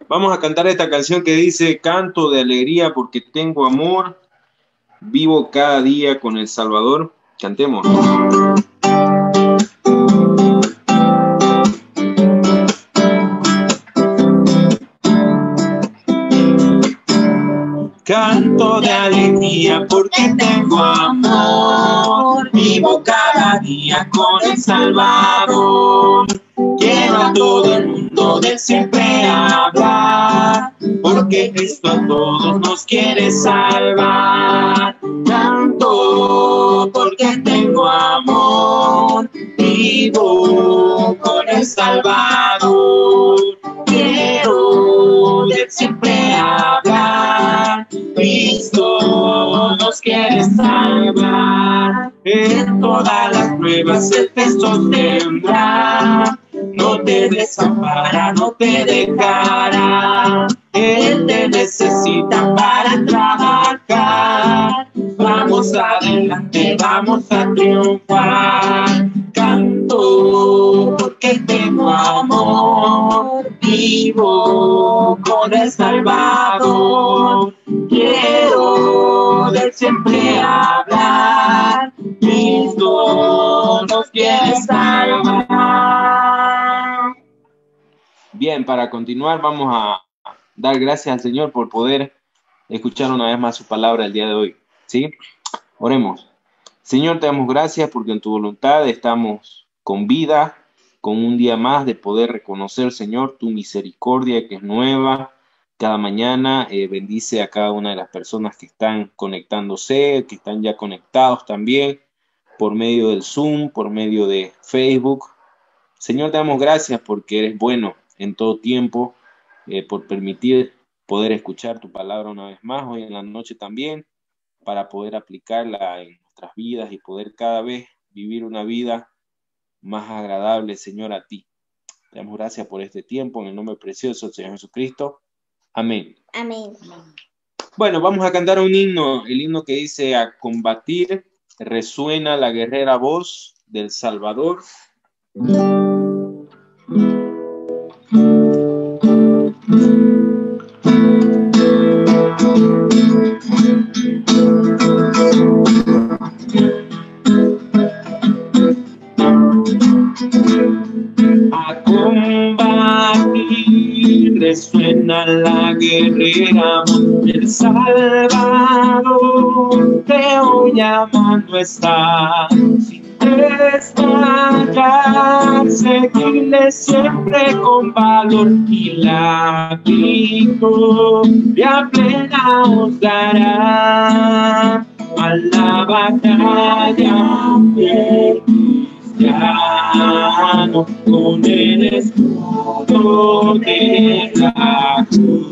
Vamos a cantar esta canción que dice: canto de alegría porque tengo amor, vivo cada día con el Salvador. Cantemos. Canto de alegría porque tengo amor, vivo cada día con el Salvador. Quiero a todo el mundo de siempre hablar, porque Cristo a todos nos quiere salvar. Canto porque tengo amor, vivo con el Salvador. Quiero de siempre hablar, Cristo nos quiere salvar. En todas las pruebas Él te sostendrá, no te desampara, no te dejará. Él te necesita para trabajar. Vamos adelante, vamos a triunfar. Canto porque tengo amor, vivo con el Salvador. Quiero de siempre hablar, Cristo nos quiere salvar. Bien, para continuar vamos a dar gracias al Señor por poder escuchar una vez más su palabra el día de hoy, ¿sí? Oremos. Señor, te damos gracias porque en tu voluntad estamos con vida, con un día más de poder reconocer, Señor, tu misericordia que es nueva cada mañana. Bendice a cada una de las personas que están conectándose, que están ya conectados también por medio del Zoom, por medio de Facebook. Señor, te damos gracias porque eres bueno en todo tiempo, por permitir poder escuchar tu palabra una vez más, hoy en la noche también, para poder aplicarla en nuestras vidas y poder cada vez vivir una vida más agradable, Señor, a ti. Te damos gracias por este tiempo, en el nombre precioso del Señor Jesucristo. Amén. Amén. Bueno, vamos a cantar un himno, el himno que dice: a combatir resuena la guerrera voz del Salvador. A combatir resuena la guerrera voz del Salvador, te hoy llamando está. Sin desmayar, seguirle siempre con valor, y la victoria plena os dará. A la batalla fiel cristiano, con el escudo de la cruz.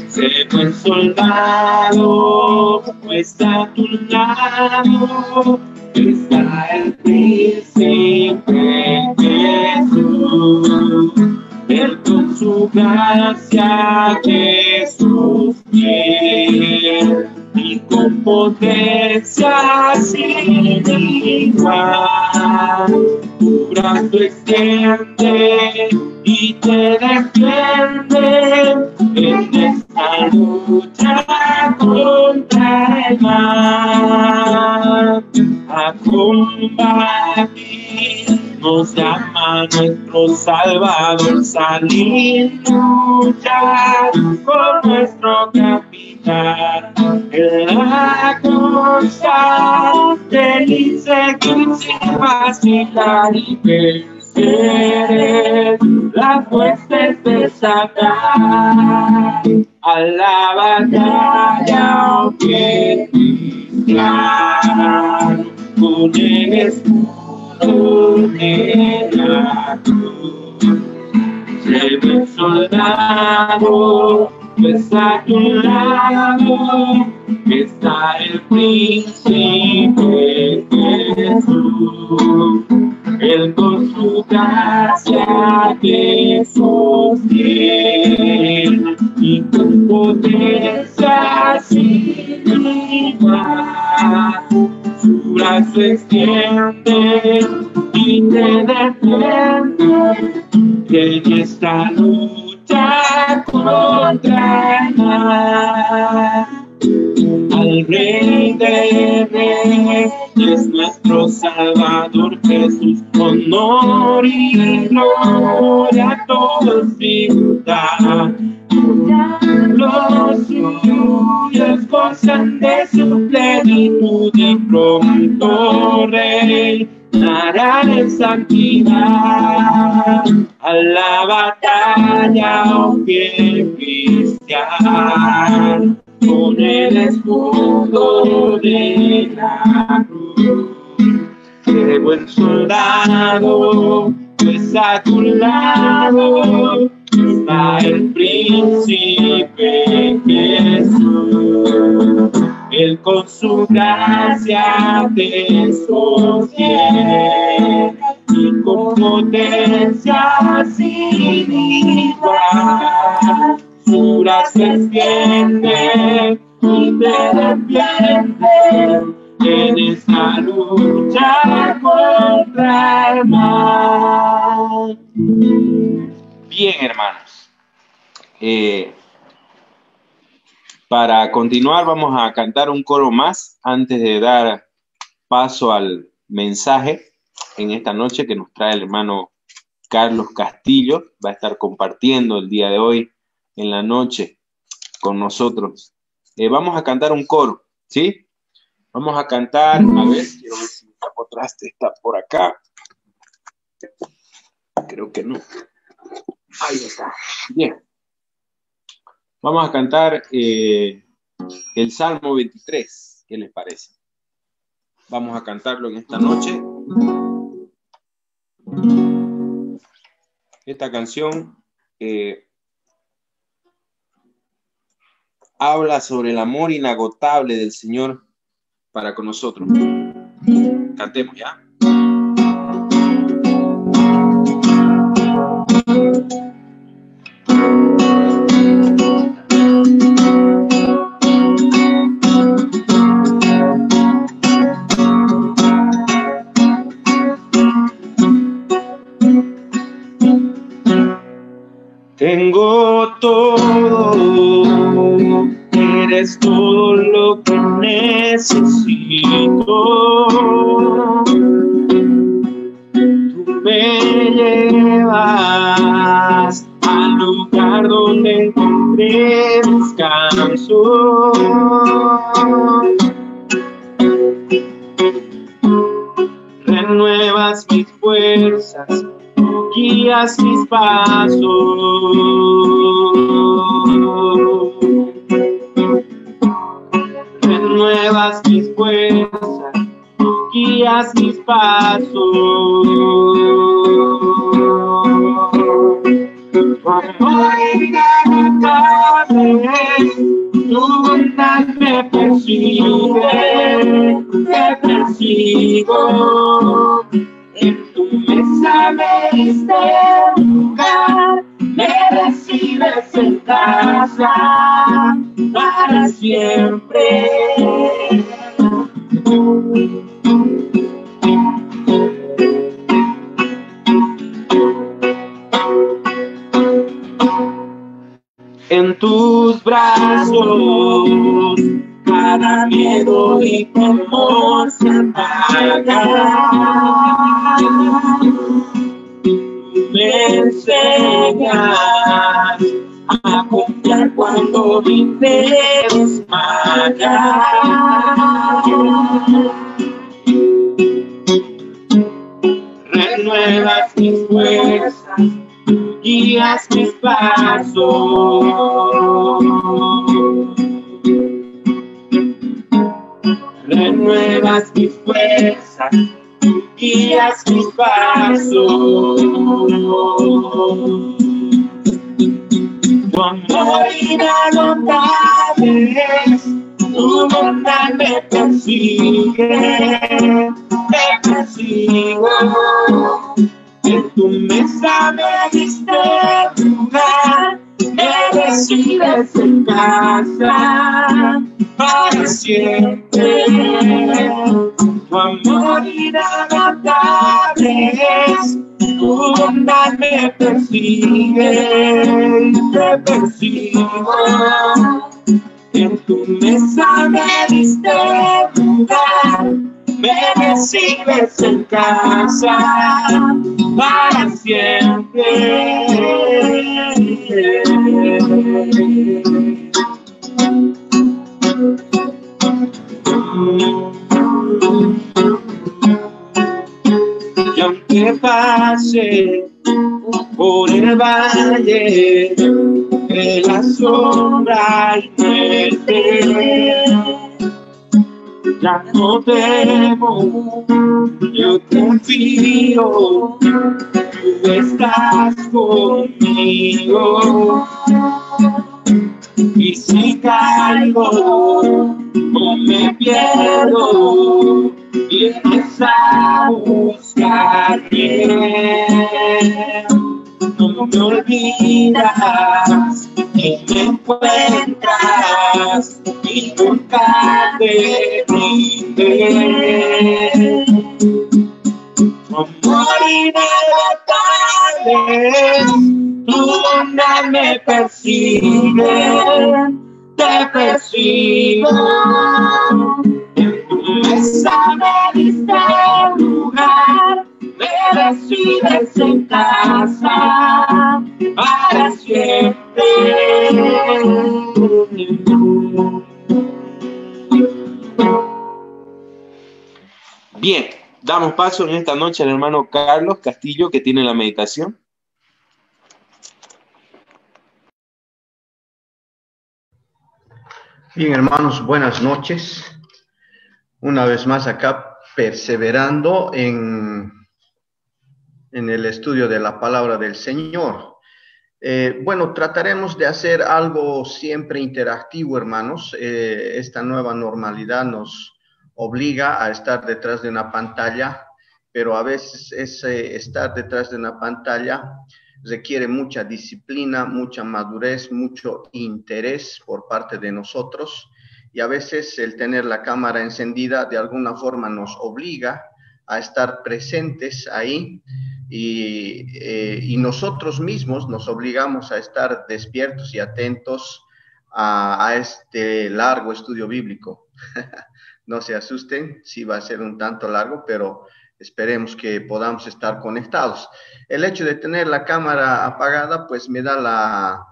Sé buen soldado, está a tu lado, está el príncipe Jesús. Él con su gracia Jesús quiere, y con potencia sin igual, tu brazo extiende y te defiende en esta lucha contra el mal. A combatir nos llama nuestro Salvador, salir luchar con nuestro capitán. En la constante y seguir sin vacilar, y vencer las huestes de Satán. A la batalla que cristiano, con el escudo de la cruz. Sé buen soldado, está a tu lado, está el príncipe Jesús. Él con su gracia te sostiene, y con potencia sin igual, su brazo extiende y te defiende en esta lucha luchar contra el mal. Al Rey de Reyes, nuestro Salvador Jesús, honor y gloria a todos tributa. Los suyos gozan de su plenitud y pronto reinarán en santidad. A la batalla, oh fiel cristiano, con el escudo de la cruz. Qué buen soldado, pues a tu lado está el príncipe Jesús. Él con su gracia te sostiene y con potencia sin igual. Su gracia extiende y te defiende en esta lucha contra el mal. Bien, hermanos. Para continuar vamos a cantar un coro más antes de dar paso al mensaje en esta noche que nos trae el hermano Carlos Castillo. Va a estar compartiendo el día de hoy en la noche con nosotros. Vamos a cantar un coro, ¿sí? Vamos a cantar, a ver, quiero ver si mi capotraste está por acá. Creo que no. Ahí está. Bien. Vamos a cantar el Salmo 23. ¿Qué les parece? Vamos a cantarlo en esta noche. Esta canción habla sobre el amor inagotable del Señor para con nosotros. Cantemos, ¿ya? Tengo todo, eres todo lo que necesito. Tú me llevas al lugar donde encontré descanso. Renuevas mis fuerzas, guías mis pasos. Renuevas mis fuerzas, guías mis pasos. Tu amor inagotable, tu bondad me persigue, te persigo. En tu mesa me diste lugar, me recibes en casa para siempre. En tus brazos cada miedo y temor se apaga. Me enseñas a confiar cuando mi fe desmaya. Renuevas mis fuerzas, guías mis pasos. Renuevas mis fuerzas, guías mis pasos. Tu amor inagotable, tu bondad me persigue, te persigo. En tu mesa me diste lugar, me recibes en casa para siempre. Tu amor inagotable es Tu bondad me persigue y te persigo. En tu mesa me diste lugar, me recibes en casa para siempre. Y aunque pase por el valle de la sombra y muerte, ya no temo, yo confío, tú estás conmigo. Y si caigo, no me pierdo, vienes a buscarme. No me olvidas y me encuentras y nunca te rindes. No moriré batallas, tu bondad me persigue, te persigo. En tu mesa me diste lugar, me recibes en casa para siempre. Bien, damos paso en esta noche al hermano Carlos Castillo, que tiene la meditación. Bien, hermanos, buenas noches. Una vez más acá, perseverando en el estudio de la palabra del Señor. Bueno, trataremos de hacer algo siempre interactivo, hermanos. Esta nueva normalidad nos obliga a estar detrás de una pantalla, pero a veces ese estar detrás de una pantalla requiere mucha disciplina, mucha madurez, mucho interés por parte de nosotros, y a veces el tener la cámara encendida de alguna forma nos obliga a estar presentes ahí, y nosotros mismos nos obligamos a estar despiertos y atentos a este largo estudio bíblico. No se asusten, sí va a ser un tanto largo, pero esperemos que podamos estar conectados. El hecho de tener la cámara apagada, pues me da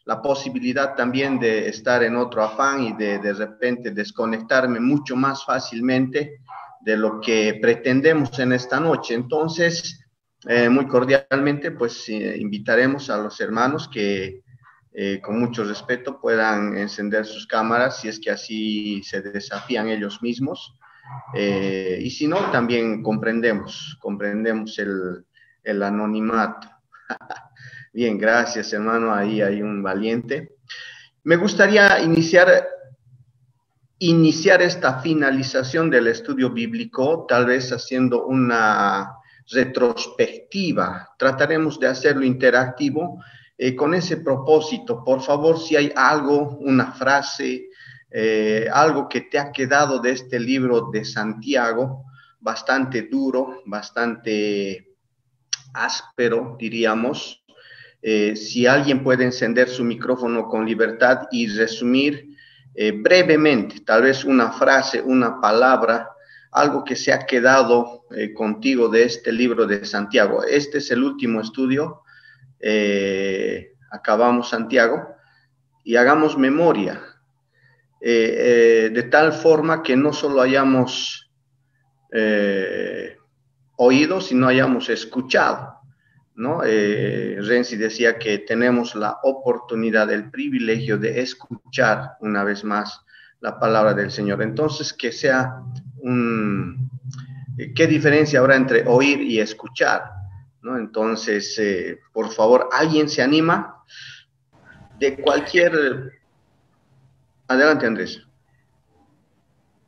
la posibilidad también de estar en otro afán y de repente desconectarme mucho más fácilmente de lo que pretendemos en esta noche. Entonces, muy cordialmente, pues invitaremos a los hermanos que con mucho respeto puedan encender sus cámaras si es que así se desafían ellos mismos. Y si no, también comprendemos el anonimato. Bien, gracias, hermano, ahí hay un valiente. Me gustaría iniciar esta finalización del estudio bíblico, tal vez haciendo una retrospectiva. Trataremos de hacerlo interactivo con ese propósito. Por favor, si hay algo, una frase, algo que te ha quedado de este libro de Santiago, bastante duro, bastante áspero, diríamos. Si alguien puede encender su micrófono con libertad y resumir brevemente, tal vez una frase, una palabra, algo que se ha quedado contigo de este libro de Santiago. Este es el último estudio, acabamos Santiago, y hagamos memoria, de tal forma que no solo hayamos oído, sino hayamos escuchado, ¿no? Renzi decía que tenemos la oportunidad, el privilegio de escuchar una vez más la palabra del Señor. Entonces, que sea ¿qué diferencia habrá entre oír y escuchar? ¿No? Entonces, por favor, ¿alguien se anima? De cualquier... Adelante, Andrés.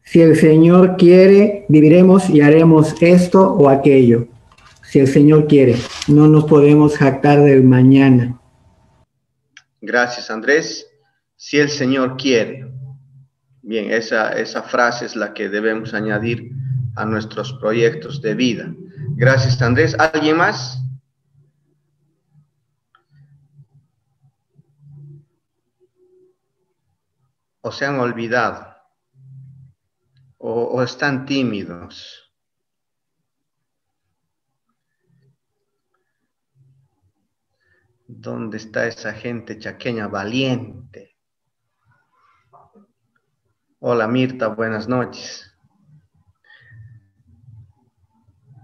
Si el Señor quiere, viviremos y haremos esto o aquello. Si el Señor quiere, no nos podemos jactar del mañana. Gracias, Andrés. Si el Señor quiere. Bien, esa frase es la que debemos añadir a nuestros proyectos de vida. Gracias, Andrés. ¿Alguien más? ¿O se han olvidado? ¿O están tímidos? ¿Dónde está esa gente chaqueña valiente? Hola, Mirta, buenas noches.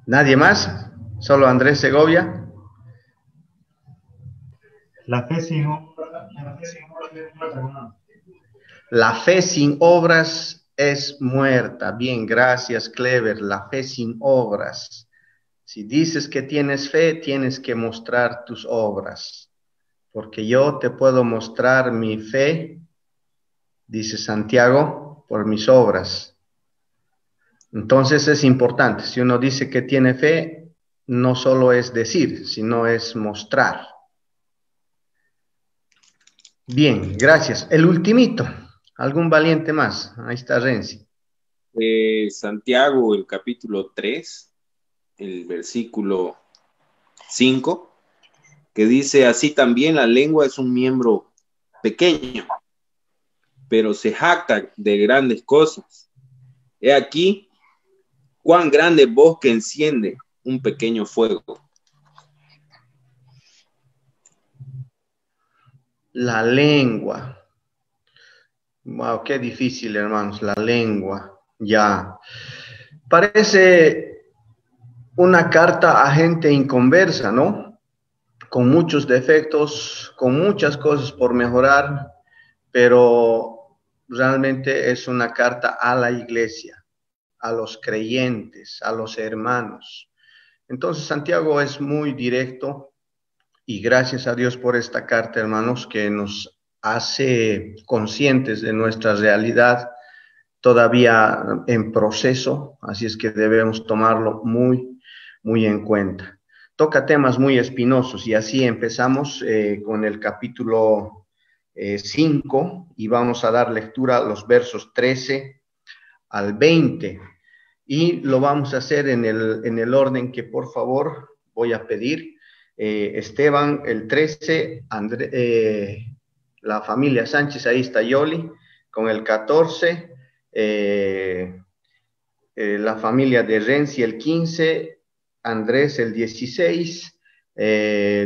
¿Nadie más? ¿Solo Andrés Segovia? La fe sin obras es muerta, hermano. La fe sin obras es muerta. Bien, gracias, Clever. La fe sin obras. Si dices que tienes fe, tienes que mostrar tus obras. Porque yo te puedo mostrar mi fe, dice Santiago, por mis obras. Entonces es importante. Si uno dice que tiene fe, no solo es decir, sino es mostrar. Bien, gracias. El ultimito. ¿Algún valiente más? Ahí está Renzi. Santiago, el capítulo 3, el versículo 5, que dice, así también la lengua es un miembro pequeño, pero se jacta de grandes cosas. He aquí cuán grande bosque enciende un pequeño fuego. La lengua. Wow, qué difícil, hermanos, la lengua. Ya. Parece una carta a gente inconversa, ¿no? Con muchos defectos, con muchas cosas por mejorar, pero realmente es una carta a la iglesia, a los creyentes, a los hermanos. Entonces, Santiago es muy directo y gracias a Dios por esta carta, hermanos, que nos hace conscientes de nuestra realidad todavía en proceso, así es que debemos tomarlo muy, muy en cuenta. Toca temas muy espinosos y así empezamos con el capítulo 5 y vamos a dar lectura a los versos 13 al 20 y lo vamos a hacer en el orden que por favor voy a pedir. Esteban, el 13, la familia Sánchez, ahí está Yoli, con el 14, la familia de Renzi, el 15, Andrés, el 16,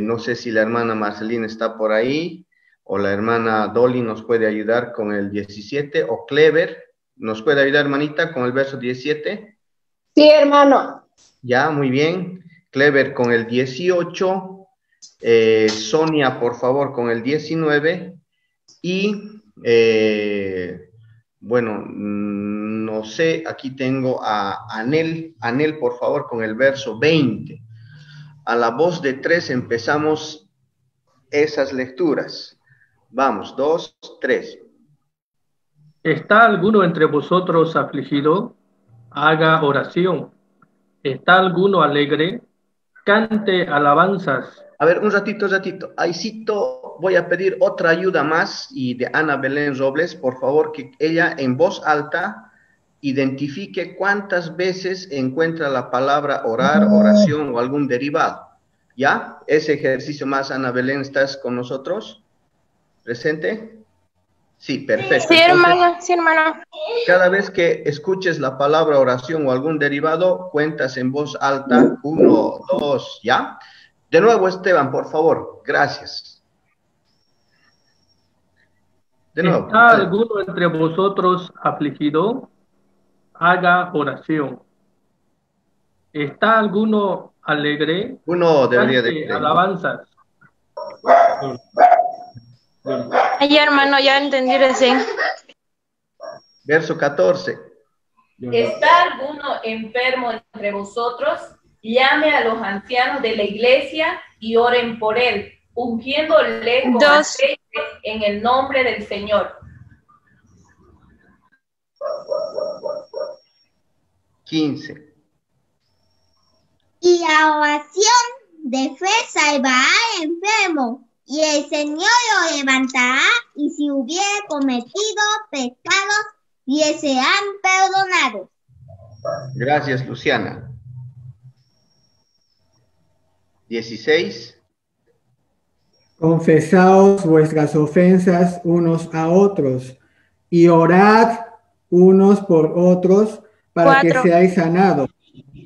no sé si la hermana Marcelina está por ahí, o la hermana Dolly nos puede ayudar con el 17, o Clever, ¿nos puede ayudar, hermanita, con el verso 17? Sí, hermano. Ya, muy bien. Clever con el 18, Sonia, por favor, con el 19, y, bueno, no sé, aquí tengo a Anel, por favor, con el verso 20. A la voz de 3 empezamos esas lecturas. Vamos, 2, 3. ¿Está alguno entre vosotros afligido? Haga oración. ¿Está alguno alegre? Cante alabanzas. A ver, un ratito. Ahí cito, voy a pedir otra ayuda más y de Ana Belén Robles, por favor, que ella en voz alta identifique cuántas veces encuentra la palabra orar, oración o algún derivado. ¿Ya? Ese ejercicio más, Ana Belén, ¿estás con nosotros? ¿Presente? Sí, perfecto. Sí, hermano, Entonces, sí, hermano. cada vez que escuches la palabra oración o algún derivado, cuentas en voz alta, 1, 2, ¿ya? De nuevo, Esteban, por favor, gracias. De nuevo. ¿Está alguno entre vosotros afligido? Haga oración. ¿Está alguno alegre? Uno debería Cante de... alabanzas. Ay, hermano, ya entendí recién. Verso 14. ¿Está alguno enfermo entre vosotros? Llame a los ancianos de la iglesia y oren por él, ungiéndole con aceite en el nombre del Señor. 15. Y la oración de fe salvará al enfermo, y el Señor lo levantará, y si hubiere cometido pecados, le serán perdonados. Gracias, Luciana. 16. Confesaos vuestras ofensas unos a otros y orad unos por otros para que 4. seáis sanados.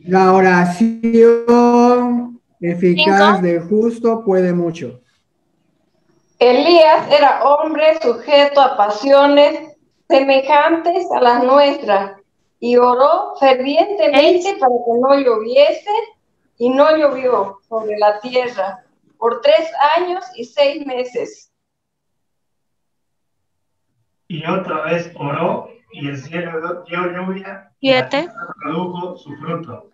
La oración eficaz 5. del justo puede mucho. Elías era hombre sujeto a pasiones semejantes a las nuestras y oró fervientemente para que no lloviese y no llovió sobre la tierra por 3 años y 6 meses. Y otra vez oró y el cielo dio lluvia y la 7. tierra produjo su fruto.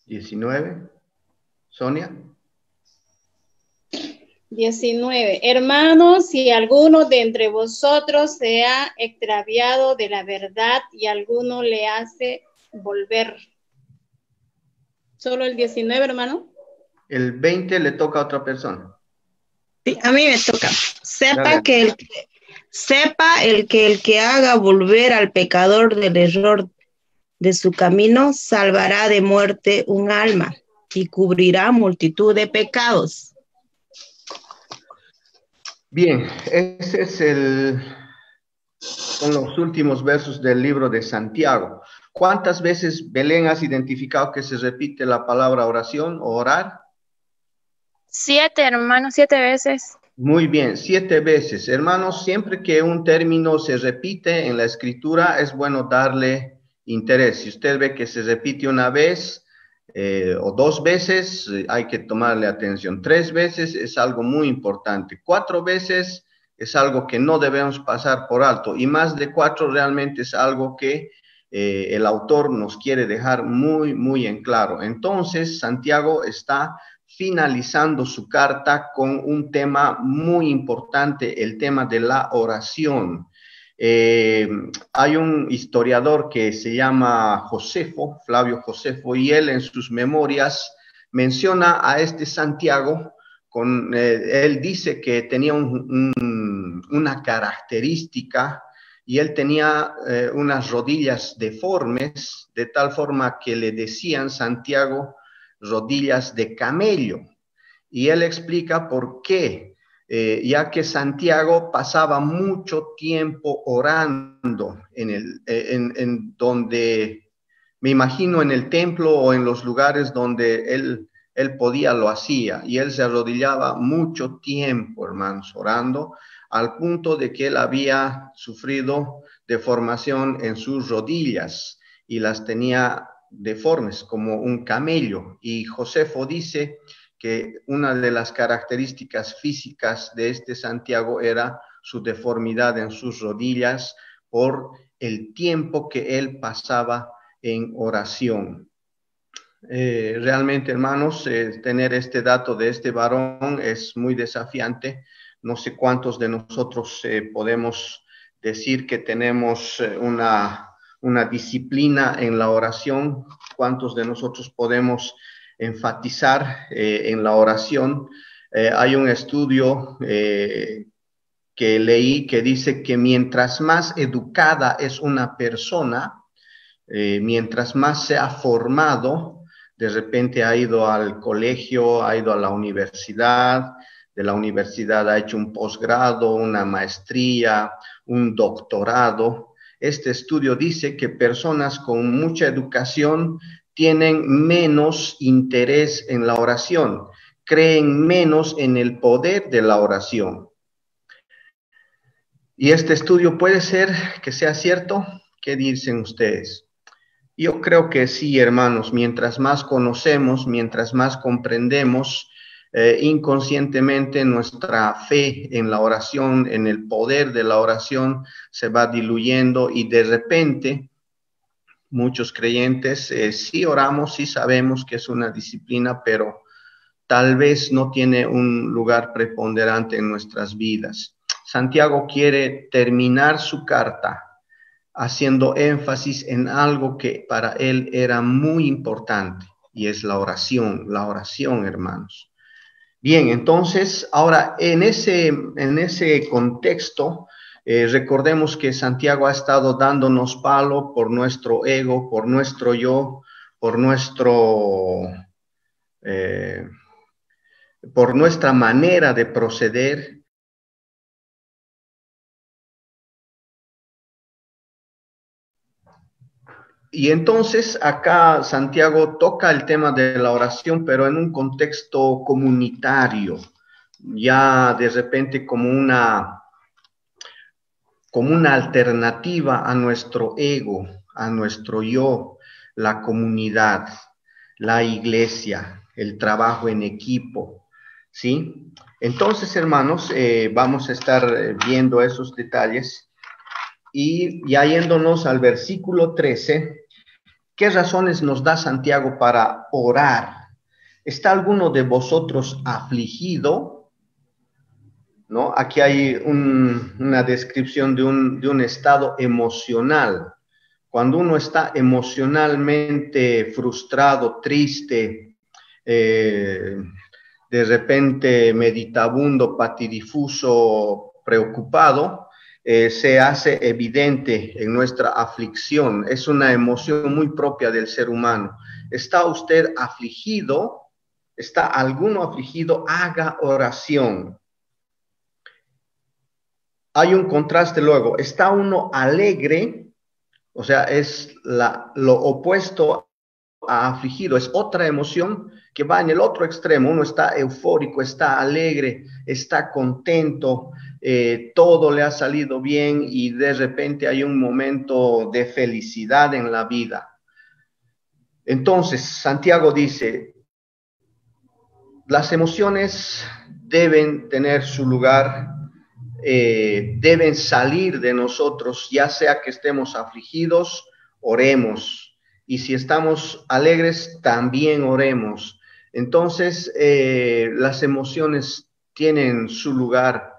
¿19? Sonia. 19. Hermanos, si alguno de entre vosotros se ha extraviado de la verdad y alguno le hace volver. ¿Solo el 19, hermano? El 20 le toca a otra persona. Sí, a mí me toca. Dale. Sepa el que haga volver al pecador del error de su camino, salvará de muerte un alma y cubrirá multitud de pecados. Bien, son los últimos versos del libro de Santiago. ¿Cuántas veces, Belén, has identificado que se repite la palabra oración o orar? 7, hermano, 7 veces. Muy bien, 7 veces. Hermanos, siempre que un término se repite en la escritura, es bueno darle interés. Si usted ve que se repite una vez o 2 veces, hay que tomarle atención. 3 veces es algo muy importante. 4 veces es algo que no debemos pasar por alto. Y más de 4 realmente es algo que el autor nos quiere dejar muy, muy en claro. Entonces, Santiago está finalizando su carta con un tema muy importante, el tema de la oración. Hay un historiador que se llama Josefo, Flavio Josefo, y él en sus memorias menciona a este Santiago, él dice que tenía una característica, y él tenía unas rodillas deformes, de tal forma que le decían Santiago rodillas de camello. Y él explica por qué, ya que Santiago pasaba mucho tiempo orando en donde, me imagino, en el templo o en los lugares donde él podía, lo hacía, y él se arrodillaba mucho tiempo, hermanos, orando, al punto de que él había sufrido deformación en sus rodillas y las tenía deformes como un camello. Y Josefo dice que una de las características físicas de este Santiago era su deformidad en sus rodillas por el tiempo que él pasaba en oración. Realmente, hermanos, tener este dato de este varón es muy desafiante. No sé cuántos de nosotros podemos decir que tenemos una disciplina en la oración. ¿Cuántos de nosotros podemos enfatizar en la oración? Hay un estudio que leí que dice que mientras más educada es una persona, mientras más se ha formado, de repente ha ido al colegio, ha ido a la universidad, de la universidad ha hecho un posgrado, una maestría, un doctorado. Este estudio dice que personas con mucha educación tienen menos interés en la oración, creen menos en el poder de la oración. ¿Y este estudio puede ser que sea cierto? ¿Qué dicen ustedes? Yo creo que sí, hermanos. Mientras más conocemos, mientras más comprendemos, inconscientemente nuestra fe en la oración, en el poder de la oración, se va diluyendo, y de repente muchos creyentes sí oramos, sí sabemos que es una disciplina, pero tal vez no tiene un lugar preponderante en nuestras vidas. Santiago quiere terminar su carta haciendo énfasis en algo que para él era muy importante, y es la oración, hermanos. Bien, entonces, ahora en ese contexto, Recordemos que Santiago ha estado dándonos palo por nuestro ego, por nuestro yo, por nuestra manera de proceder. Y entonces acá Santiago toca el tema de la oración, pero en un contexto comunitario, ya de repente como una alternativa a nuestro ego, a nuestro yo, la comunidad, la iglesia, el trabajo en equipo, ¿sí? Entonces, hermanos, vamos a estar viendo esos detalles y ya yéndonos al versículo 13, ¿qué razones nos da Santiago para orar? ¿Está alguno de vosotros afligido? ¿No? Aquí hay una descripción de un estado emocional. Cuando uno está emocionalmente frustrado, triste, de repente meditabundo, patidifuso, preocupado, se hace evidente en nuestra aflicción. Es una emoción muy propia del ser humano. ¿Está usted afligido? ¿Está alguno afligido? Haga oración. Hay un contraste luego. ¿Está uno alegre? O sea, es lo opuesto a afligido. Es otra emoción que va en el otro extremo. Uno está eufórico, está alegre, está contento, todo le ha salido bien y de repente hay un momento de felicidad en la vida. Entonces, Santiago dice, las emociones deben tener su lugar, deben salir de nosotros, ya sea que estemos afligidos, oremos. Y si estamos alegres, también oremos. Entonces, las emociones tienen su lugar,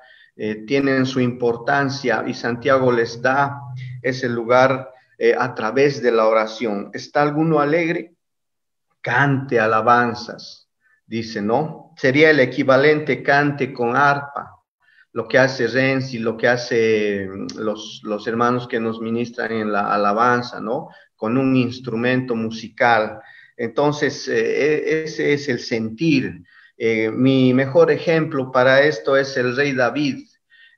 tienen su importancia y Santiago les da ese lugar a través de la oración. ¿Está alguno alegre? Cante alabanzas, dice, ¿no? Sería el equivalente cante con arpa, lo que hace Renzi, lo que hace los hermanos que nos ministran en la alabanza, ¿no? Con un instrumento musical. Entonces, ese es el sentir. Mi mejor ejemplo para esto es el rey David.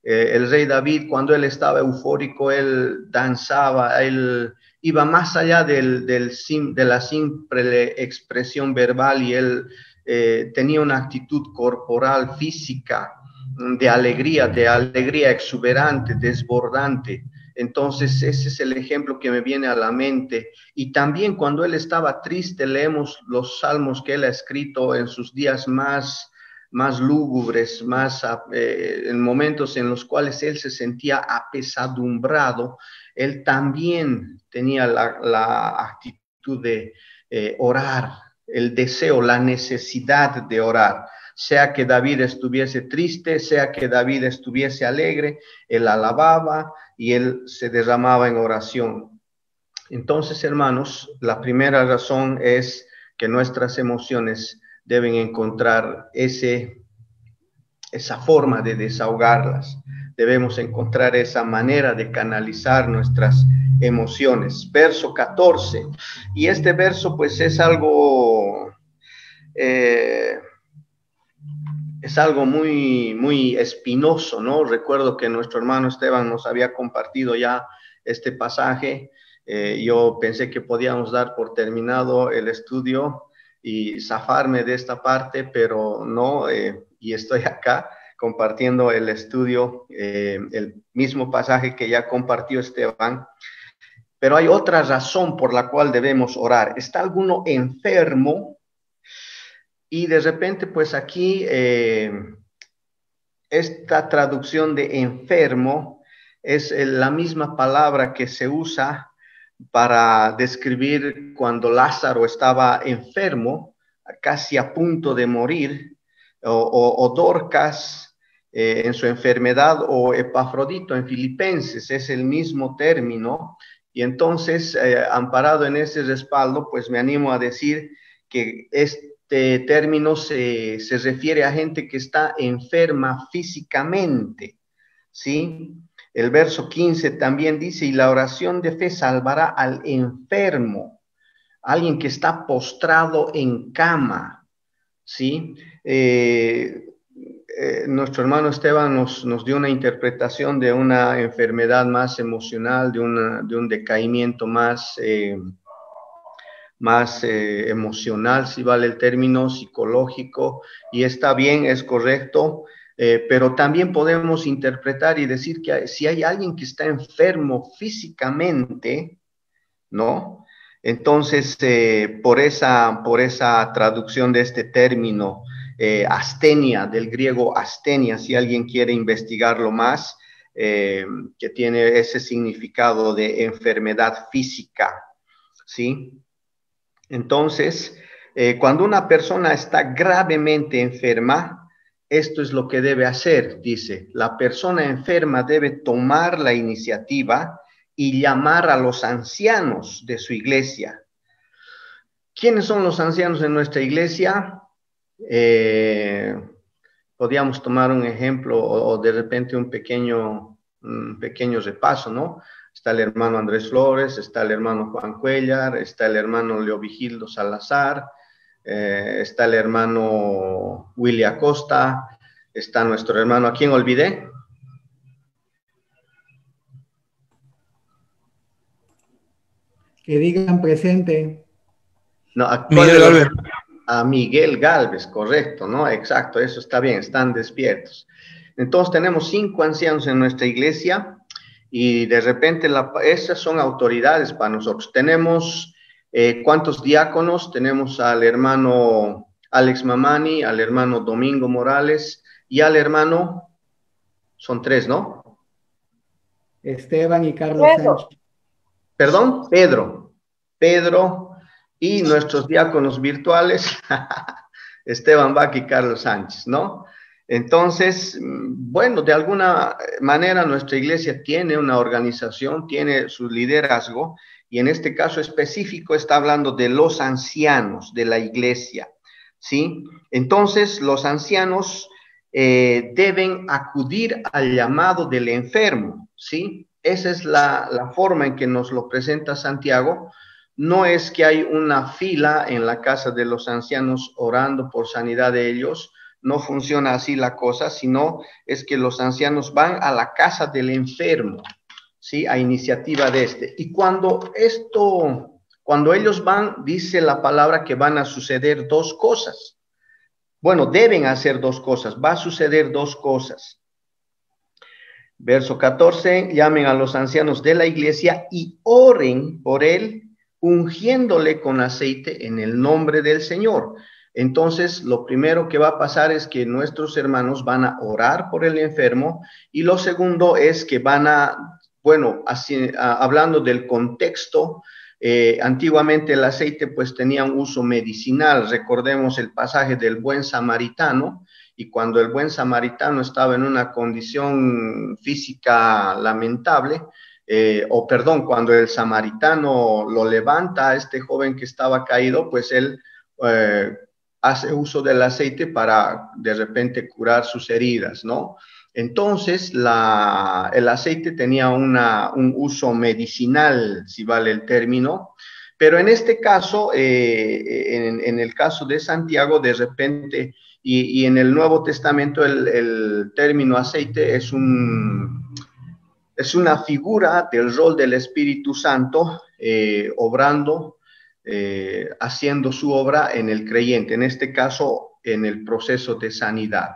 El rey David, cuando él estaba eufórico, él danzaba, él iba más allá de la simple expresión verbal y él tenía una actitud corporal, física, de alegría exuberante, desbordante. Entonces, ese es el ejemplo que me viene a la mente. Y también cuando él estaba triste, leemos los salmos que él ha escrito en sus días más lúgubres, en momentos en los cuales él se sentía apesadumbrado. Él también tenía la actitud de orar, el deseo, la necesidad de orar. Sea que David estuviese triste, sea que David estuviese alegre, él alababa y él se derramaba en oración. Entonces, hermanos, la primera razón es que nuestras emociones deben encontrar esa forma de desahogarlas. Debemos encontrar esa manera de canalizar nuestras emociones. Verso 14. Y este verso pues es algo muy, muy espinoso, ¿no? Recuerdo que nuestro hermano Esteban nos había compartido ya este pasaje. Yo pensé que podíamos dar por terminado el estudio y zafarme de esta parte, pero no, y estoy acá compartiendo el estudio, el mismo pasaje que ya compartió Esteban. Pero hay otra razón por la cual debemos orar. ¿Está alguno enfermo? Y de repente, pues aquí, esta traducción de enfermo es la misma palabra que se usa para describir cuando Lázaro estaba enfermo, casi a punto de morir, o Dorcas en su enfermedad, o Epafrodito en Filipenses, es el mismo término. Y entonces, amparado en ese respaldo, pues me animo a decir que este término se refiere a gente que está enferma físicamente, ¿sí? El verso 15 también dice, y la oración de fe salvará al enfermo, alguien que está postrado en cama, ¿sí? Nuestro hermano Esteban nos dio una interpretación de una enfermedad más emocional, de un decaimiento más emocional, si vale el término, psicológico, y está bien, es correcto, pero también podemos interpretar y decir que si hay alguien que está enfermo físicamente, ¿no? Entonces, por esa traducción de este término, astenia, del griego astenia, si alguien quiere investigarlo más, que tiene ese significado de enfermedad física, ¿sí? Entonces, cuando una persona está gravemente enferma, esto es lo que debe hacer, dice, la persona enferma debe tomar la iniciativa y llamar a los ancianos de su iglesia. ¿Quiénes son los ancianos en nuestra iglesia? Podríamos tomar un ejemplo o de repente un pequeño repaso, ¿no? Está el hermano Andrés Flores, está el hermano Juan Cuellar, está el hermano Leovigildo Salazar, está el hermano Willy Acosta, está nuestro hermano, ¿a quién olvidé? Que digan presente. No, a Miguel Galvez, correcto, ¿no? Exacto, eso está bien, están despiertos. Entonces tenemos 5 ancianos en nuestra iglesia y de repente esas son autoridades para nosotros. Tenemos, ¿cuántos diáconos? Tenemos al hermano Alex Mamani, al hermano Domingo Morales y al hermano, son 3, ¿no? Esteban y Carlos Sánchez. Perdón, Pedro y nuestros diáconos virtuales, Esteban Bach y Carlos Sánchez, ¿no? Entonces, bueno, de alguna manera nuestra iglesia tiene una organización, tiene su liderazgo, y en este caso específico está hablando de los ancianos de la iglesia, ¿sí? Entonces, los ancianos deben acudir al llamado del enfermo, ¿sí? Esa es la forma en que nos lo presenta Santiago. No es que hay una fila en la casa de los ancianos orando por sanidad de ellos, no funciona así la cosa, sino es que los ancianos van a la casa del enfermo, ¿sí? A iniciativa de este. Y cuando ellos van, dice la palabra que van a suceder 2 cosas. Bueno, deben hacer 2 cosas, va a suceder 2 cosas. Verso 14, llamen a los ancianos de la iglesia y oren por él, ungiéndole con aceite en el nombre del Señor. Entonces, lo primero que va a pasar es que nuestros hermanos van a orar por el enfermo, y lo segundo es que van a, bueno, hablando del contexto, antiguamente el aceite pues tenía un uso medicinal. Recordemos el pasaje del buen samaritano, y cuando el buen samaritano estaba en una condición física lamentable, cuando el samaritano lo levanta a este joven que estaba caído, pues él hace uso del aceite para de repente curar sus heridas, ¿no? Entonces, el aceite tenía un uso medicinal, si vale el término, pero en este caso, en el caso de Santiago, de repente, y en el Nuevo Testamento, el término aceite es una figura del rol del Espíritu Santo, obrando, haciendo su obra en el creyente, en este caso, en el proceso de sanidad,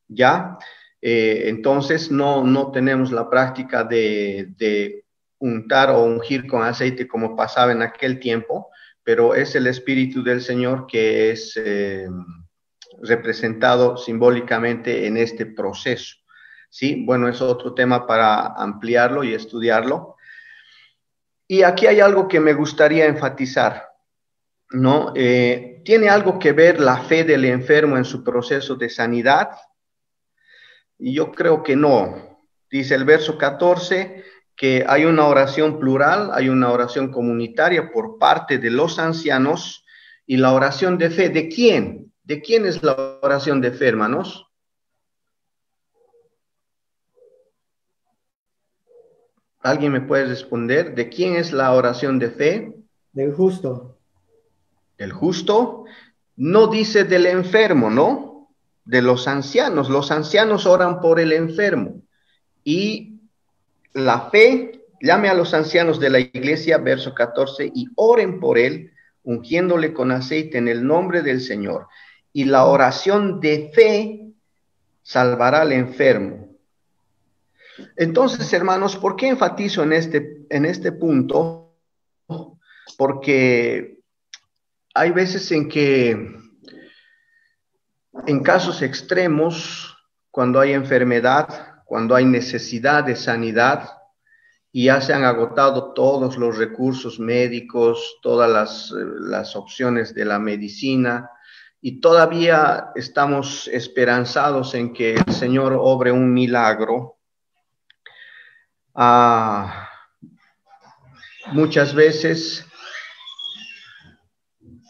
¿ya? Entonces, no tenemos la práctica de untar o ungir con aceite como pasaba en aquel tiempo, pero es el Espíritu del Señor que es representado simbólicamente en este proceso, ¿sí? Bueno, es otro tema para ampliarlo y estudiarlo. Y aquí hay algo que me gustaría enfatizar, ¿no? ¿Tiene algo que ver la fe del enfermo en su proceso de sanidad? Y yo creo que no. Dice el verso 14 que hay una oración plural, hay una oración comunitaria por parte de los ancianos, y la oración de fe, ¿de quién? ¿De quién es la oración de fe, hermanos? ¿Alguien me puede responder? ¿De quién es la oración de fe? Del justo. El justo. No dice del enfermo, ¿no? De los ancianos. Los ancianos oran por el enfermo. Y la fe, llame a los ancianos de la iglesia, verso 14, y oren por él, ungiéndole con aceite en el nombre del Señor. Y la oración de fe salvará al enfermo. Entonces, hermanos, ¿por qué enfatizo en este punto? Porque hay veces en que, en casos extremos, cuando hay enfermedad, cuando hay necesidad de sanidad, y ya se han agotado todos los recursos médicos, todas las opciones de la medicina, y todavía estamos esperanzados en que el Señor obre un milagro. Muchas veces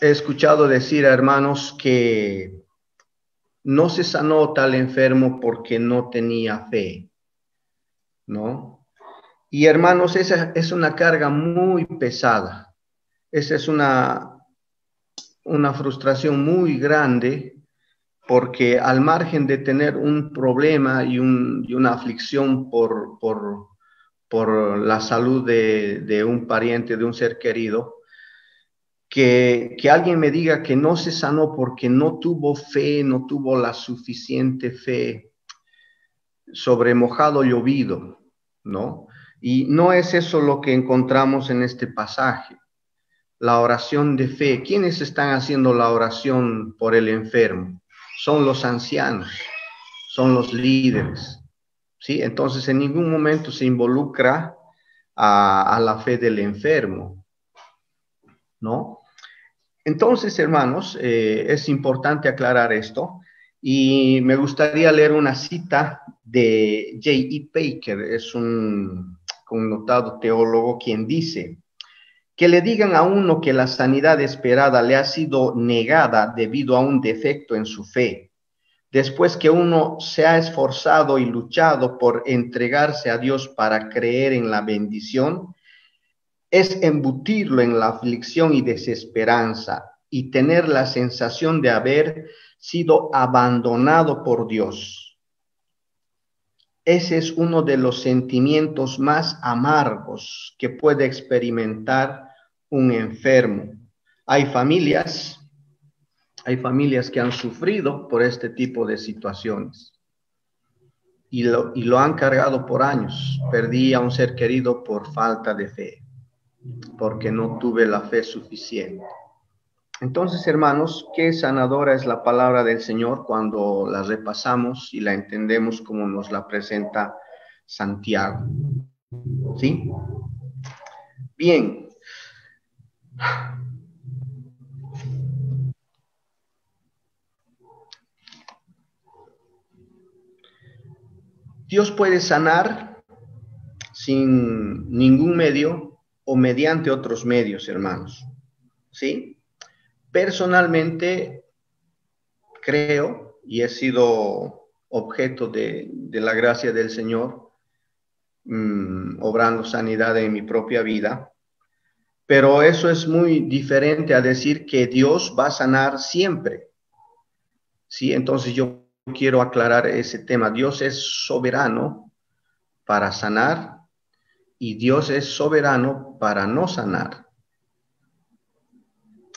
he escuchado decir a hermanos que no se sanó tal enfermo porque no tenía fe, ¿no? Y hermanos, esa es una carga muy pesada. Esa es una frustración muy grande, porque al margen de tener un problema y una aflicción por la salud de un pariente, de un ser querido, que alguien me diga que no se sanó porque no tuvo fe, no tuvo la suficiente fe, sobre mojado llovido, ¿no? Y no es eso lo que encontramos en este pasaje. La oración de fe. ¿Quiénes están haciendo la oración por el enfermo? Son los ancianos, son los líderes, ¿sí? Entonces en ningún momento se involucra a la fe del enfermo, ¿no? Entonces, hermanos, es importante aclarar esto, y me gustaría leer una cita de J.E. Packer, es un connotado teólogo, quien dice: que le digan a uno que la sanidad esperada le ha sido negada debido a un defecto en su fe, después que uno se ha esforzado y luchado por entregarse a Dios para creer en la bendición, es embutirlo en la aflicción y desesperanza y tener la sensación de haber sido abandonado por Dios. Ese es uno de los sentimientos más amargos que puede experimentar un enfermo. Hay familias que han sufrido por este tipo de situaciones y lo han cargado por años. Perdí a un ser querido por falta de fe, porque no tuve la fe suficiente. Entonces, hermanos, qué sanadora es la palabra del Señor cuando la repasamos y la entendemos como nos la presenta Santiago. ¿Sí? Bien. Dios puede sanar sin ningún medio o mediante otros medios, hermanos. ¿Sí? Personalmente creo, y he sido objeto de la gracia del Señor, obrando sanidad en mi propia vida, pero eso es muy diferente a decir que Dios va a sanar siempre. Sí, entonces yo quiero aclarar ese tema. Dios es soberano para sanar y Dios es soberano para no sanar.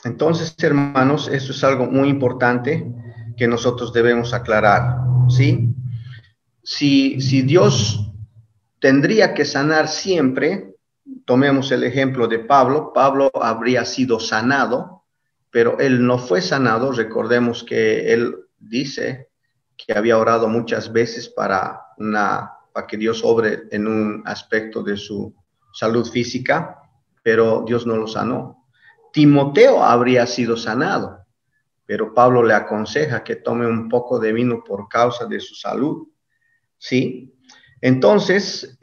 Entonces, hermanos, eso es algo muy importante que nosotros debemos aclarar, ¿sí? Si Dios tendría que sanar siempre, tomemos el ejemplo de Pablo. Pablo habría sido sanado, pero él no fue sanado. Recordemos que él dice que había orado muchas veces para que Dios obre en un aspecto de su salud física, pero Dios no lo sanó. Timoteo habría sido sanado, pero Pablo le aconseja que tome un poco de vino por causa de su salud, ¿sí? Entonces,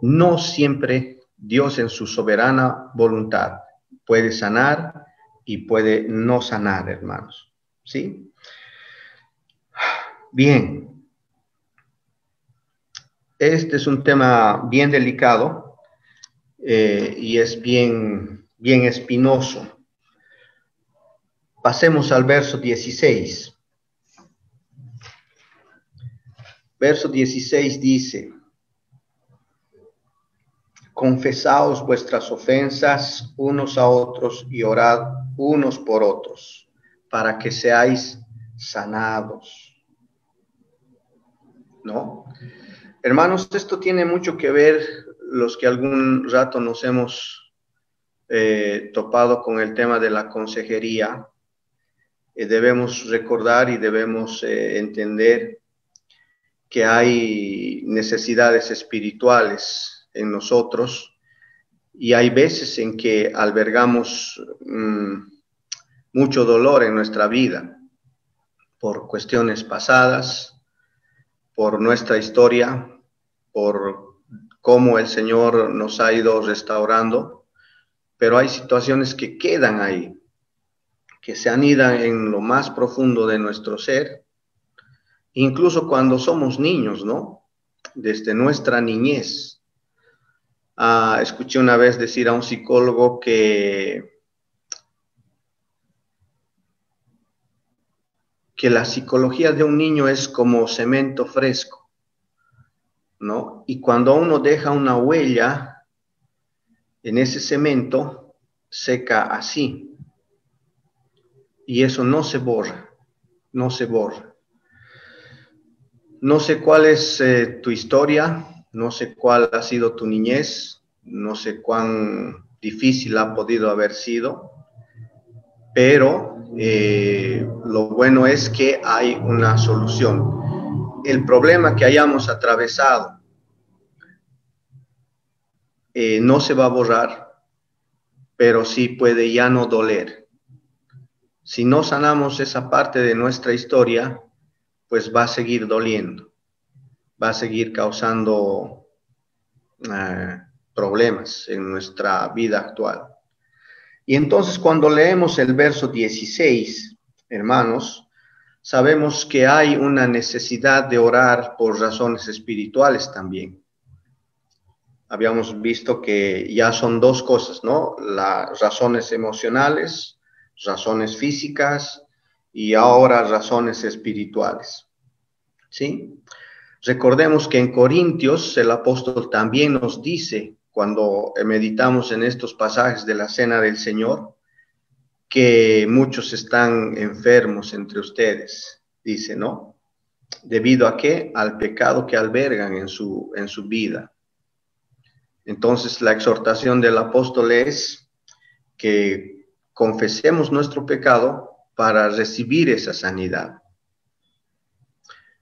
no siempre Dios en su soberana voluntad puede sanar y puede no sanar, hermanos, ¿sí? Bien. Este es un tema bien delicado y es bien espinoso. Pasemos al verso 16. Verso 16 dice: confesaos vuestras ofensas unos a otros y orad unos por otros, para que seáis sanados. ¿No? Hermanos, esto tiene mucho que ver, los que algún rato nos hemos topado con el tema de la consejería. Debemos recordar y debemos entender que hay necesidades espirituales en nosotros y hay veces en que albergamos mucho dolor en nuestra vida por cuestiones pasadas, por nuestra historia, por cómo el Señor nos ha ido restaurando, pero hay situaciones que quedan ahí, que se anidan en lo más profundo de nuestro ser, incluso cuando somos niños, ¿no? Desde nuestra niñez. Escuché una vez decir a un psicólogo que la psicología de un niño es como cemento fresco, ¿no? Y cuando uno deja una huella en ese cemento, seca así. Y eso no se borra, no se borra. No sé cuál es tu historia, no sé cuál ha sido tu niñez, no sé cuán difícil ha podido haber sido, pero lo bueno es que hay una solución. El problema que hayamos atravesado no se va a borrar, pero sí puede ya no doler. Si no sanamos esa parte de nuestra historia, pues va a seguir doliendo, va a seguir causando problemas en nuestra vida actual. Y entonces cuando leemos el verso 16, hermanos, sabemos que hay una necesidad de orar por razones espirituales también. Habíamos visto que ya son dos cosas, ¿no? Las razones emocionales, razones físicas y ahora razones espirituales, ¿sí? Recordemos que en Corintios el apóstol también nos dice, cuando meditamos en estos pasajes de la Cena del Señor, que muchos están enfermos entre ustedes, dice, ¿no? ¿Debido a qué? Al pecado que albergan en su vida. Entonces la exhortación del apóstol es que confesemos nuestro pecado para recibir esa sanidad.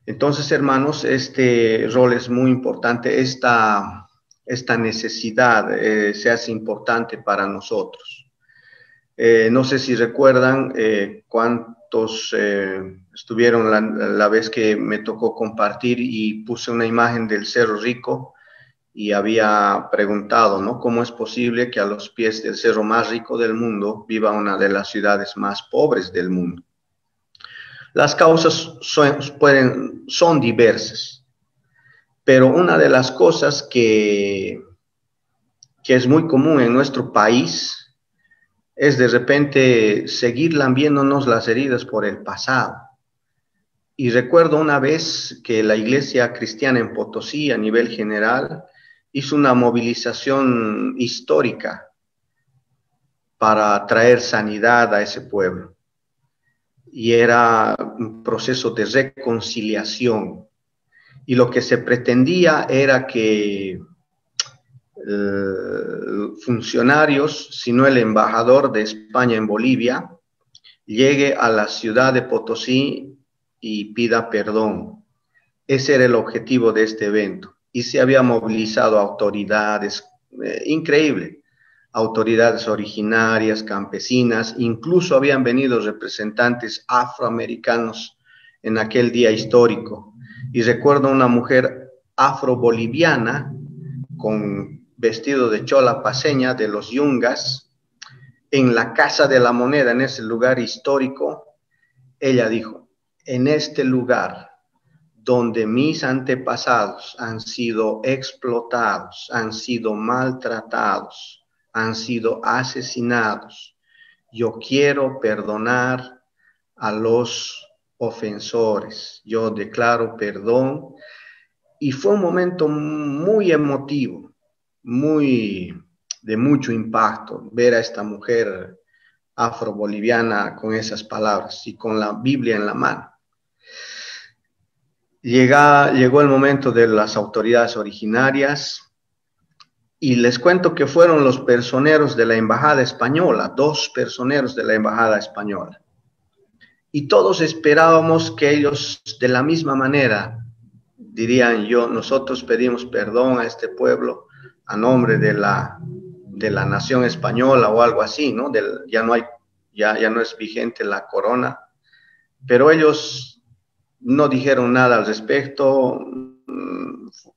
Entonces, hermanos, este rol es muy importante, esta necesidad se hace importante para nosotros. No sé si recuerdan cuántos estuvieron la vez que me tocó compartir y puse una imagen del Cerro Rico y había preguntado, ¿no? ¿Cómo es posible que a los pies del cerro más rico del mundo viva una de las ciudades más pobres del mundo? Las causas son diversas, pero una de las cosas que es muy común en nuestro país es de repente seguir lambiéndonos las heridas por el pasado. Y recuerdo una vez que la iglesia cristiana en Potosí a nivel general hizo una movilización histórica para traer sanidad a ese pueblo. Y era un proceso de reconciliación. Y lo que se pretendía era que funcionarios, sino el embajador de España en Bolivia, llegue a la ciudad de Potosí y pida perdón. Ese era el objetivo de este evento. Y se había movilizado autoridades, increíble, autoridades originarias, campesinas, incluso habían venido representantes afroamericanos en aquel día histórico. Y recuerdo una mujer afroboliviana con vestido de chola paceña de los Yungas, en la Casa de la Moneda, en ese lugar histórico, ella dijo, en este lugar donde mis antepasados han sido explotados, han sido maltratados, han sido asesinados. Yo quiero perdonar a los ofensores. Yo declaro perdón. Y fue un momento muy emotivo, de mucho impacto, ver a esta mujer afro-boliviana con esas palabras y con la Biblia en la mano. Llegó el momento de las autoridades originarias y les cuento que fueron los personeros de la embajada española, 2 personeros de la embajada española. Y todos esperábamos que ellos de la misma manera dirían nosotros pedimos perdón a este pueblo a nombre de la nación española o algo así, ¿no? Ya no es vigente la corona, pero ellos no dijeron nada al respecto,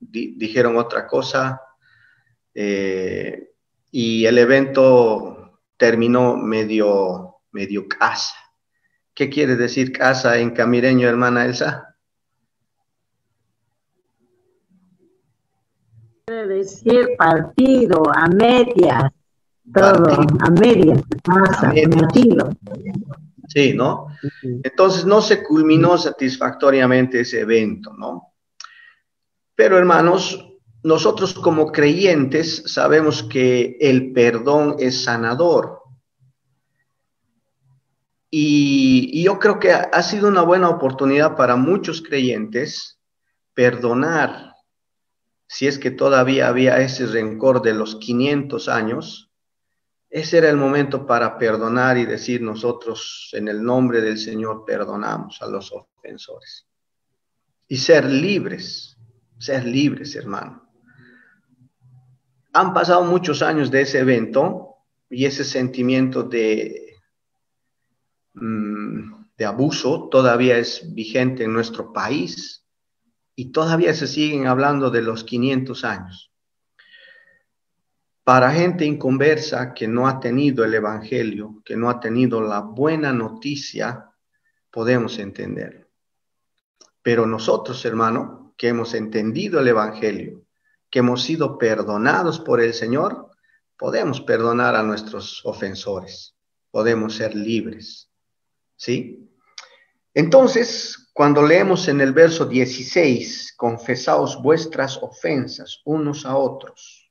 dijeron otra cosa, y el evento terminó medio casa. ¿Qué quiere decir casa en camireño, hermana Elsa? Quiere decir partido, a medias, todo, a medias, casa, partido. Sí, ¿no? Entonces no se culminó satisfactoriamente ese evento, ¿no? Pero hermanos, nosotros como creyentes sabemos que el perdón es sanador. Y yo creo que ha sido una buena oportunidad para muchos creyentes perdonar. Si es que todavía había ese rencor de los 500 años, ese era el momento para perdonar y decir nosotros en el nombre del Señor perdonamos a los ofensores. Y ser libres, hermano. Han pasado muchos años de ese evento y ese sentimiento de abuso todavía es vigente en nuestro país. Y todavía se siguen hablando de los 500 años. Para gente inconversa que no ha tenido el evangelio, que no ha tenido la buena noticia, podemos entenderlo. Pero nosotros, hermano, que hemos entendido el evangelio, que hemos sido perdonados por el Señor, podemos perdonar a nuestros ofensores. Podemos ser libres. ¿Sí? Entonces, cuando leemos en el verso 16, confesaos vuestras ofensas unos a otros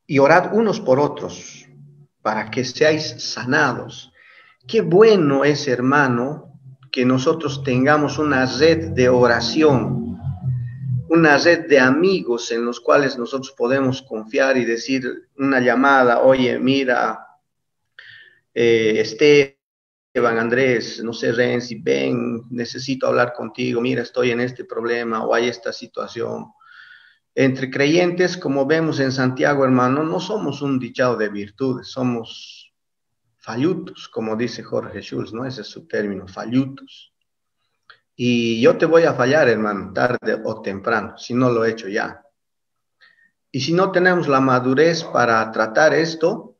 y orad unos por otros para que seáis sanados. Qué bueno es, hermano, que nosotros tengamos una red de oración, una red de amigos en los cuales nosotros podemos confiar y decir una llamada, oye, mira, Esteban, Andrés, no sé, Renzi, ven, necesito hablar contigo, mira, estoy en este problema o hay esta situación. Entre creyentes, como vemos en Santiago, hermano, no somos un dichado de virtudes, somos fallutos, como dice Jorge Schulz, ¿no? Ese es su término, fallutos. Y yo te voy a fallar, hermano, tarde o temprano, si no lo he hecho ya. Y si no tenemos la madurez para tratar esto,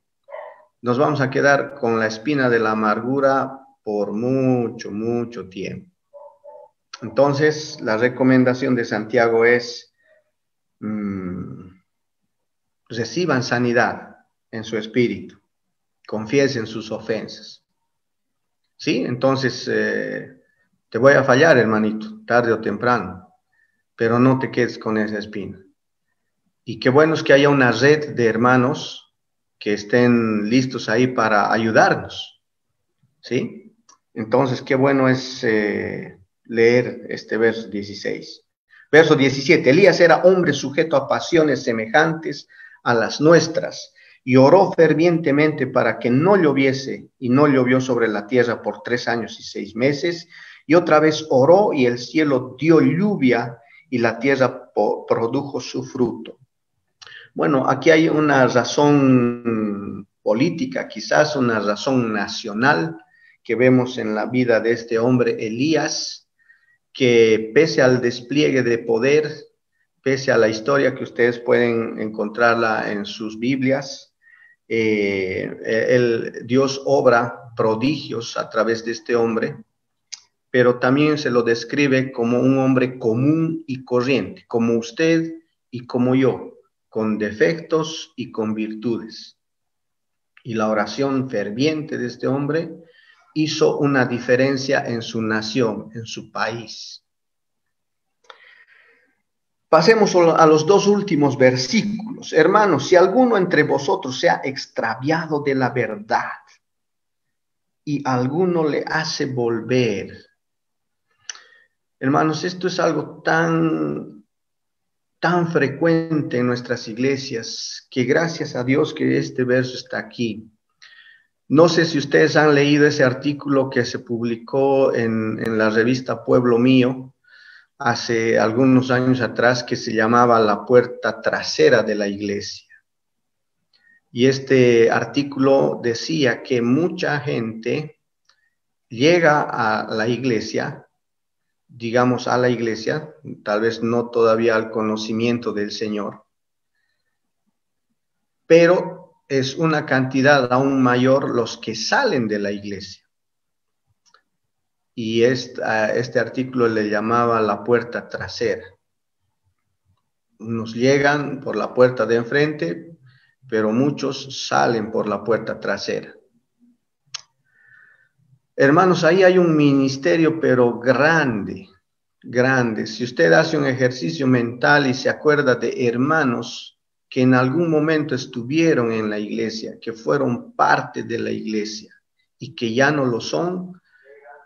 nos vamos a quedar con la espina de la amargura por mucho, mucho tiempo. Entonces, la recomendación de Santiago es, reciban sanidad en su espíritu, confiesen sus ofensas. ¿Sí? Entonces, te voy a fallar, hermanito, tarde o temprano, pero no te quedes con esa espina. Y qué bueno es que haya una red de hermanos que estén listos ahí para ayudarnos, ¿sí? Entonces, qué bueno es leer este verso 16. Verso 17, Elías era hombre sujeto a pasiones semejantes a las nuestras, y oró fervientemente para que no lloviese, y no llovió sobre la tierra por 3 años y 6 meses, y otra vez oró, y el cielo dio lluvia, y la tierra produjo su fruto. Bueno, aquí hay una razón política, quizás una razón nacional que vemos en la vida de este hombre Elías, que pese al despliegue de poder, pese a la historia que ustedes pueden encontrarla en sus Biblias, Dios obra prodigios a través de este hombre, pero también se lo describe como un hombre común y corriente, como usted y como yo, con defectos y con virtudes. Y la oración ferviente de este hombre hizo una diferencia en su nación, en su país. Pasemos a los dos últimos versículos. Hermanos, si alguno entre vosotros se ha extraviado de la verdad y alguno le hace volver. Hermanos, esto es algo tan frecuente en nuestras iglesias que gracias a Dios que este verso está aquí. No sé si ustedes han leído ese artículo que se publicó en la revista Pueblo Mío hace algunos años atrás, que se llamaba La puerta trasera de la iglesia. Y este artículo decía que mucha gente llega a la iglesia, digamos a la iglesia, tal vez no todavía al conocimiento del Señor, pero es una cantidad aún mayor los que salen de la iglesia. Y este artículo le llamaba la puerta trasera. Unos llegan por la puerta de enfrente, pero muchos salen por la puerta trasera. Hermanos, ahí hay un ministerio, pero grande, grande. Si usted hace un ejercicio mental y se acuerda de hermanos que en algún momento estuvieron en la iglesia, que fueron parte de la iglesia y que ya no lo son,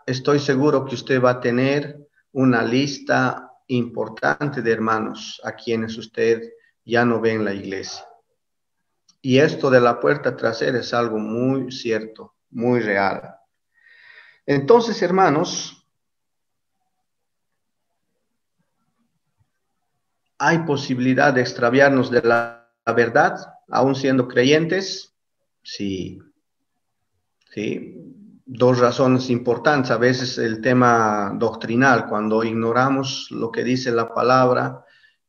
estoy seguro que usted va a tener una lista importante de hermanos a quienes usted ya no ve en la iglesia. Y esto de la puerta trasera es algo muy cierto, muy real. Entonces, hermanos, ¿hay posibilidad de extraviarnos de la verdad, aún siendo creyentes? Sí. Sí. Dos razones importantes. A veces el tema doctrinal, cuando ignoramos lo que dice la palabra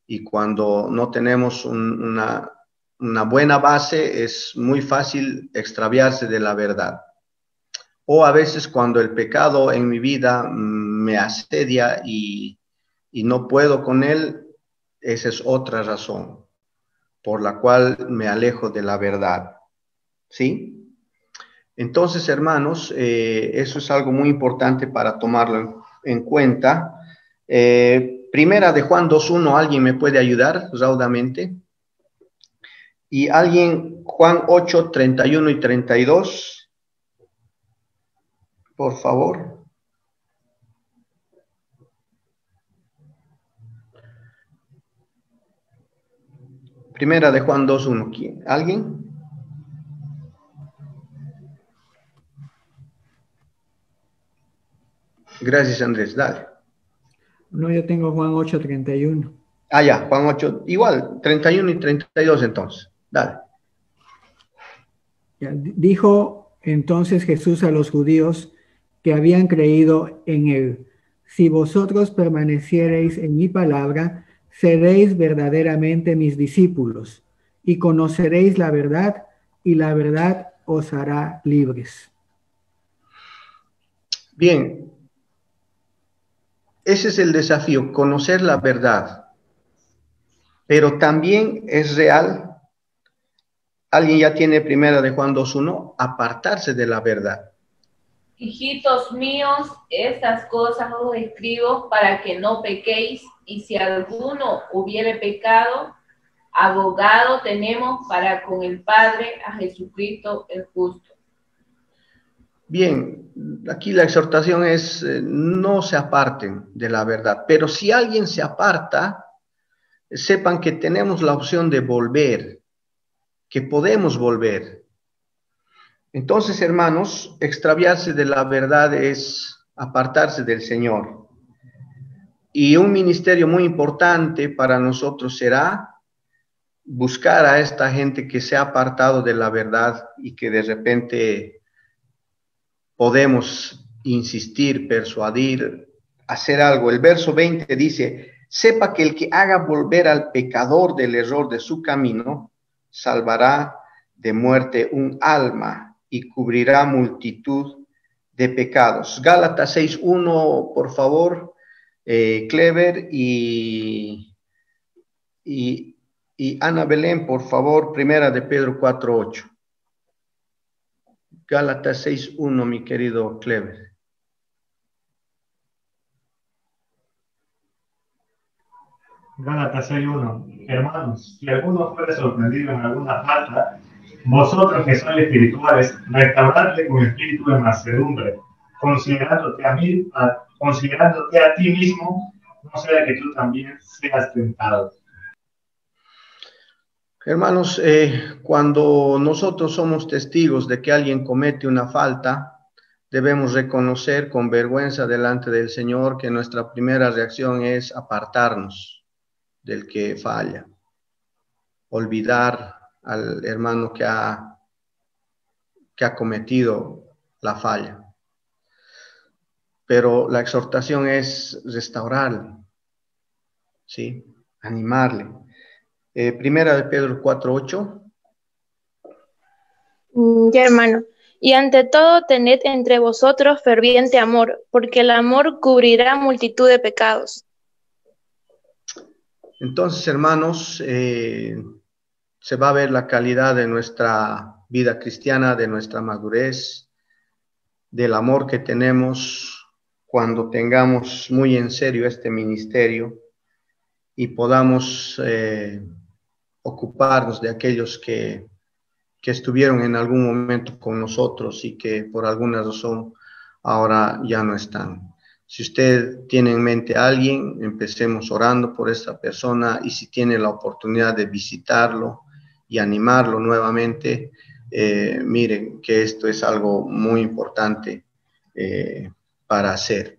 y cuando no tenemos una buena base, es muy fácil extraviarse de la verdad. O a veces cuando el pecado en mi vida me asedia y no puedo con él, esa es otra razón por la cual me alejo de la verdad. ¿Sí? Entonces, hermanos, eso es algo muy importante para tomarlo en cuenta. Primera de Juan 2:1, ¿alguien me puede ayudar raudamente? Y alguien, Juan 8:31 y 32, por favor. Primera de Juan 2:1, ¿quién? ¿Alguien? Gracias, Andrés, dale. No, yo tengo Juan 8:31. Ah, ya, Juan 8, igual, 31 y 32 entonces, dale. Ya, dijo entonces Jesús a los judíos que habían creído en él: si vosotros permaneciereis en mi palabra, seréis verdaderamente mis discípulos, y conoceréis la verdad, y la verdad os hará libres. Bien. Ese es el desafío, conocer la verdad. Pero también es real, alguien ya tiene primera de Juan 2:1, apartarse de la verdad. Hijitos míos, estas cosas os escribo para que no pequéis, y si alguno hubiere pecado, abogado tenemos para con el Padre, a Jesucristo el justo. Bien, aquí la exhortación es no se aparten de la verdad, pero si alguien se aparta, sepan que tenemos la opción de volver, que podemos volver. Entonces, hermanos, extraviarse de la verdad es apartarse del Señor. Y un ministerio muy importante para nosotros será buscar a esta gente que se ha apartado de la verdad y que de repente podemos insistir, persuadir, hacer algo. El verso 20 dice: sepa que el que haga volver al pecador del error de su camino, salvará de muerte un alma y cubrirá multitud de pecados. Gálatas 6:1, por favor, Clever y Ana Belén, por favor, primera de Pedro 4:8. Gálatas 6:1, mi querido Clever. Gálatas 6:1. Hermanos, si alguno fuere sorprendido en alguna falta, vosotros que sois espirituales, restauradle con espíritu de mansedumbre, considerándote a ti mismo, no sea que tú también seas tentado. Hermanos, cuando nosotros somos testigos de que alguien comete una falta, debemos reconocer con vergüenza delante del Señor que nuestra primera reacción es apartarnos del que falla, olvidar al hermano que ha cometido la falla. Pero la exhortación es restaurarle, ¿sí? Animarle. Primera de Pedro 4:8. Ya, hermano. Y ante todo, tened entre vosotros ferviente amor, porque el amor cubrirá multitud de pecados. Entonces, hermanos, se va a ver la calidad de nuestra vida cristiana, de nuestra madurez, del amor que tenemos cuando tengamos muy en serio este ministerio y podamos ocuparnos de aquellos que estuvieron en algún momento con nosotros y que por alguna razón ahora ya no están. Si usted tiene en mente a alguien, empecemos orando por esta persona, y si tiene la oportunidad de visitarlo y animarlo nuevamente, miren que esto es algo muy importante para hacer.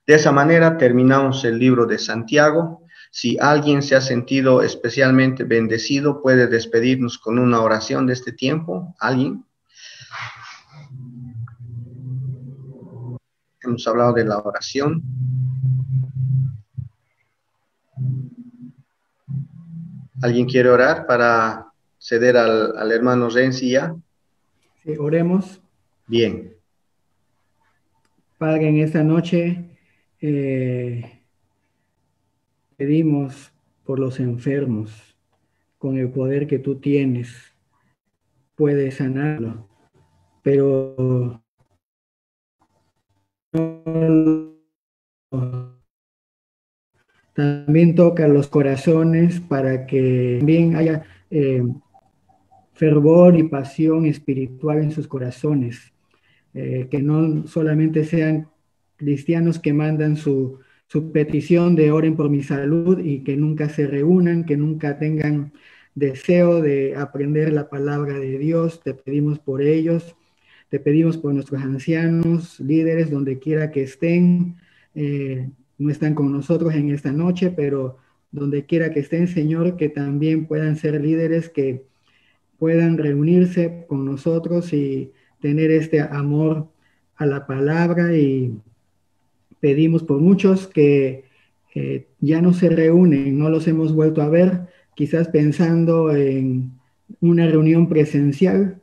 De esa manera terminamos el libro de Santiago. Si alguien se ha sentido especialmente bendecido, puede despedirnos con una oración de este tiempo. ¿Alguien? Hemos hablado de la oración. ¿Alguien quiere orar para ceder al hermano Renzi ya? Sí, oremos. Bien. Padre, en esta noche pedimos por los enfermos, con el poder que tú tienes, puedes sanarlo, pero también toca los corazones para que también haya fervor y pasión espiritual en sus corazones, que no solamente sean cristianos que mandan su petición de oren por mi salud y que nunca se reúnan, que nunca tengan deseo de aprender la palabra de Dios. Te pedimos por ellos, te pedimos por nuestros ancianos, líderes, donde quiera que estén. No están con nosotros en esta noche, pero donde quiera que estén, Señor, que también puedan ser líderes, que puedan reunirse con nosotros y tener este amor a la palabra. Y pedimos por muchos que ya no se reúnen, no los hemos vuelto a ver, quizás pensando en una reunión presencial,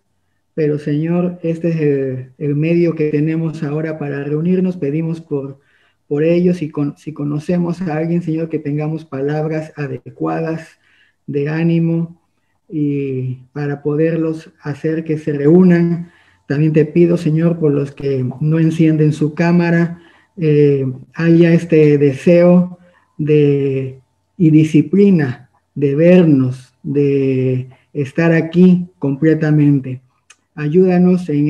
pero Señor, este es el medio que tenemos ahora para reunirnos. Pedimos por ellos, y si conocemos a alguien, Señor, que tengamos palabras adecuadas de ánimo y para poderlos hacer que se reúnan. También te pido, Señor, por los que no encienden su cámara, haya este deseo y disciplina de vernos, de estar aquí completamente. Ayúdanos en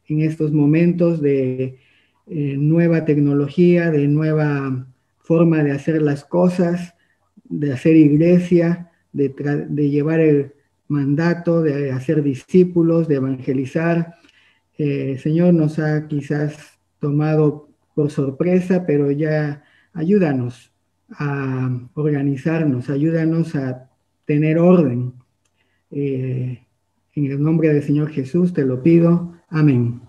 estos momentos de nueva tecnología, de nueva forma de hacer las cosas, de hacer iglesia, de llevar el mandato, de hacer discípulos, de evangelizar. Señor, nos ha quizás tomado por sorpresa, pero ya ayúdanos a organizarnos, ayúdanos a tener orden. En el nombre del Señor Jesús te lo pido. Amén.